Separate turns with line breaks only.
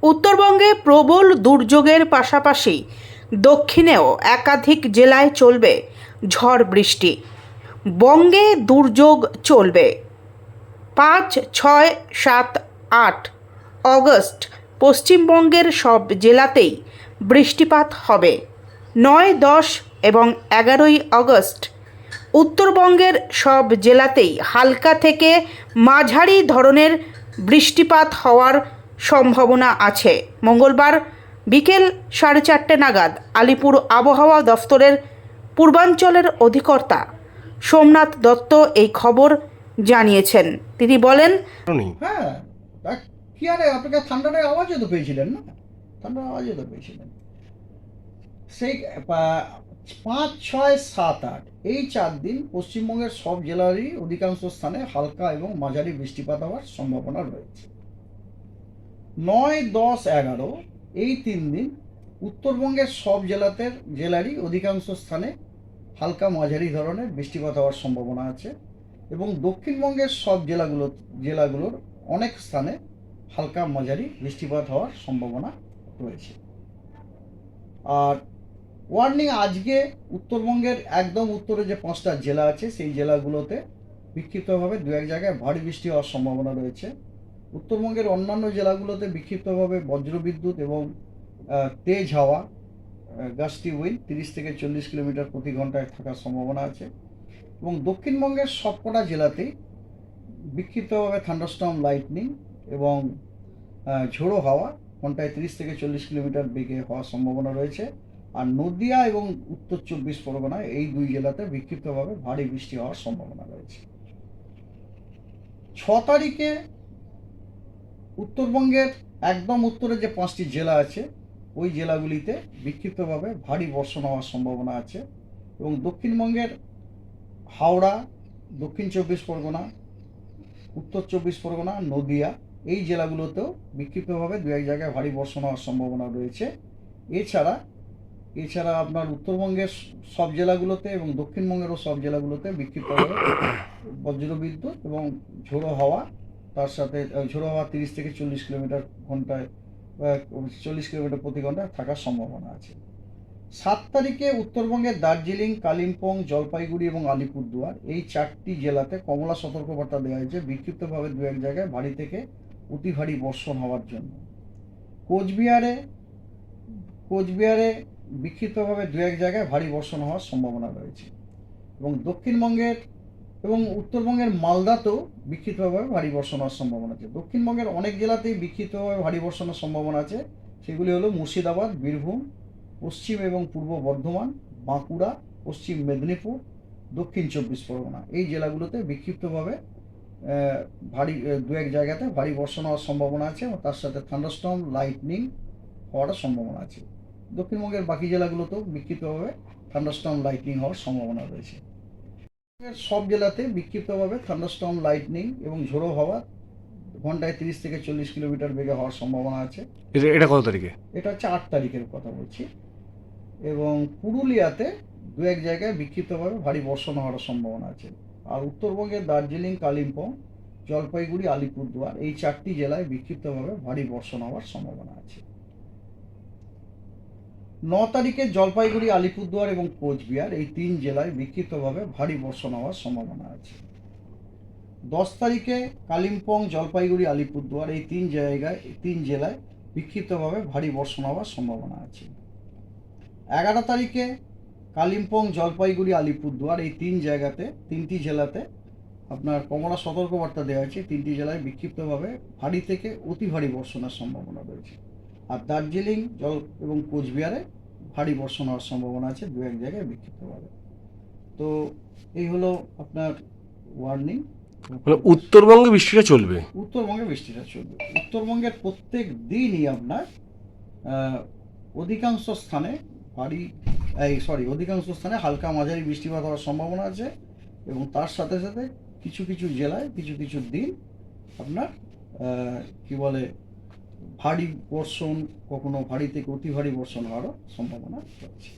উত্তরবঙ্গে প্রবল দুর্যোগের পাশাপাশি দক্ষিণেও একাধিক জেলায় চলবে ঝড় বৃষ্টি। বঙ্গে দুর্যোগ চলবে 5, 6, 7, 8 অগস্ট পশ্চিমবঙ্গের সব জেলাতেই বৃষ্টিপাত হবে। 9, 10 এবং 11ই অগস্ট উত্তরবঙ্গের সব জেলাতেই হালকা থেকে মাঝারি ধরনের বৃষ্টিপাত হওয়ার সম্ভাবনা আছে। মঙ্গলবার বিকেল 4:30 নাগাদ আলিপুর আবহাওয়া দফতরের পূর্বাঞ্চলের অধিকর্তা সোমনাথ দত্ত এই খবর জানিয়েছেন। তিনি বলেন,
হ্যাঁ, কি আরে আপনাকে থান্ডারের আওয়াজও তো পেয়েছিলেন না? থান্ডারের আওয়াজও তো পেয়েছিলেন। সেই 5, 6, 7, 8 এই 4 দিন পশ্চিমবঙ্গের সব জেলারই অধিকাংশ স্থানে হালকা এবং মাঝারি বৃষ্টিপাত হওয়ার সম্ভাবনা রয়েছে। 9, 10, 11 এই 3 দিন উত্তরবঙ্গের সব জেলারই অধিকাংশ স্থানে হালকা মাঝারি ধরনের বৃষ্টিপাত হওয়ার সম্ভাবনা আছে এবং দক্ষিণবঙ্গের সব জেলাগুলোর অনেক স্থানে হালকা মাঝারি বৃষ্টিপাত হওয়ার সম্ভাবনা রয়েছে। আর ওয়ার্নিং আজকে উত্তরবঙ্গের একদম উত্তরে যে 5টা জেলা আছে সেই জেলাগুলোতে বিক্ষিপ্তভাবে দু এক জায়গায় ভারী বৃষ্টি হওয়ার সম্ভাবনা রয়েছে। উত্তরবঙ্গের অন্যান্য জেলাগুলোতে বিক্ষিপ্তভাবে বজ্রবিদ্যুৎ এবং তেজ হাওয়া গাস্টি উইন্ড 30 থেকে 40 কিলোমিটার প্রতি ঘন্টায় থাকার সম্ভাবনা আছে এবং দক্ষিণবঙ্গের সবকটা জেলাতেই বিক্ষিপ্তভাবে থান্ডারস্টর্ম লাইটনিং এবং ঝোড়ো হাওয়া ঘন্টায় 30 থেকে 40 কিলোমিটার বেগে হওয়ার সম্ভাবনা রয়েছে। আর নদিয়া এবং উত্তর 24 পরগনা এই 2 জেলাতে বিক্ষিপ্তভাবে ভারী বৃষ্টি হওয়ার সম্ভাবনা রয়েছে। 6 তারিখে উত্তরবঙ্গের একদম উত্তরে যে 5টি জেলা আছে ওই জেলাগুলিতে বিক্ষিপ্তভাবে ভারী বর্ষণ হওয়ার সম্ভাবনা আছে এবং দক্ষিণবঙ্গের হাওড়া, দক্ষিণ 24 পরগনা, উত্তর 24 পরগনা, নদিয়া এই জেলাগুলোতেও বিক্ষিপ্তভাবে দু এক জায়গায় ভারী বর্ষণ হওয়ার সম্ভাবনা রয়েছে। এছাড়া আপনার উত্তরবঙ্গের সব জেলাগুলোতে এবং দক্ষিণবঙ্গেরও সব জেলাগুলোতে বিক্ষিপ্তভাবে বজ্রবিদ্যুৎ এবং ঝোড়ো হাওয়া, তার সাথে ঝোড়ো হাওয়া 30 থেকে 40 কিলোমিটার ঘন্টায় 40 কিলোমিটার প্রতি ঘন্টায় থাকার সম্ভাবনা আছে। 7 তারিখে উত্তরবঙ্গের দার্জিলিং, কালিম্পং, জলপাইগুড়ি এবং আলিপুরদুয়ার এই 4টি জেলাতে কমলা সতর্কবার্তা দেওয়া হয়েছে বিক্ষিপ্তভাবে দু এক জায়গায় ভারী থেকে অতি ভারী বর্ষণ হওয়ার জন্য। কোচবিহারে বিক্ষিপ্তভাবে দু এক জায়গায় ভারী বর্ষণ হওয়ার সম্ভাবনা রয়েছে এবং দক্ষিণবঙ্গের এবং উত্তরবঙ্গের মালদাতেও বিক্ষিপ্তভাবে ভারী বর্ষণ হওয়ার সম্ভাবনা আছে। দক্ষিণবঙ্গের অনেক জেলাতেই বিক্ষিপ্তভাবে ভারী বর্ষণের সম্ভাবনা আছে, সেগুলি হলো মুর্শিদাবাদ, বীরভূম, পশ্চিম এবং পূর্ব বর্ধমান, বাঁকুড়া, পশ্চিম মেদিনীপুর, দক্ষিণ 24 পরগনা এই জেলাগুলোতে বিক্ষিপ্তভাবে ভারী দু এক জায়গাতে ভারী বর্ষণ হওয়ার সম্ভাবনা আছে এবং তার সাথে থান্ডারস্টর্ম লাইটনিং হওয়ার সম্ভাবনা আছে। দক্ষিণবঙ্গের বাকি জেলাগুলোতেও বিক্ষিপ্তভাবে থান্ডারস্টর্ম লাইটনিং হওয়ার সম্ভাবনা রয়েছে। সব জেলাতে বিক্ষিপ্তভাবে থান্ডারস্টর্ম লাইটনিং এবং ঝোড়ো হাওয়া ঘন্টায় 30 থেকে 40 কিলোমিটার বেগে হওয়ার সম্ভাবনা আছে।
এটা কত তারিখে?
এটা হচ্ছে 8 তারিখের কথা বলছি। এবং পুরুলিয়াতে দু এক জায়গায় বিক্ষিপ্তভাবে ভারী বর্ষণ হওয়ার সম্ভাবনা আছে। আর উত্তরবঙ্গের দার্জিলিং, কালিম্পং, জলপাইগুড়ি, আলিপুরদুয়ার এই 4টি জেলায় বিক্ষিপ্তভাবে ভারী বর্ষণ হওয়ার সম্ভাবনা আছে। 9 তারিখে জলপাইগুড়ি, আলিপুরদুয়ার এবং কোচবিহার এই 3 জেলায় বিক্ষিপ্তভাবে ভারী বর্ষণ হওয়ার সম্ভাবনা আছে। 10 তারিখে কালিম্পং, জলপাইগুড়ি, আলিপুরদুয়ার এই 3 জেলায় বিক্ষিপ্তভাবে ভারী বর্ষণ হওয়ার সম্ভাবনা আছে। 11 তারিখে কালিম্পং, জলপাইগুড়ি, আলিপুরদুয়ার এই 3টি জেলাতে আপনার কমলা সতর্কবার্তা দেওয়া হয়েছে। 3টি জেলায় বিক্ষিপ্তভাবে ভারী থেকে অতি ভারী বর্ষণের সম্ভাবনা রয়েছে। আর দার্জিলিং এবং কোচবিহারে ভারী বর্ষণ হওয়ার সম্ভাবনা আছে দু এক জায়গায় বিক্ষিপ্তভাবে। তো এই হলো আপনার ওয়ার্নিং।
উত্তরবঙ্গে বৃষ্টিটা চলবে।
উত্তরবঙ্গের প্রত্যেক দিনই আপনার অধিকাংশ স্থানে হালকা মাঝারি বৃষ্টিপাত হওয়ার সম্ভাবনা আছে এবং তার সাথে সাথে কিছু জেলায় কিছু দিন আপনার ভারী বর্ষণ, কখনো ভারী থেকে অতি ভারী বর্ষণ হওয়ারও সম্ভাবনা রয়েছে।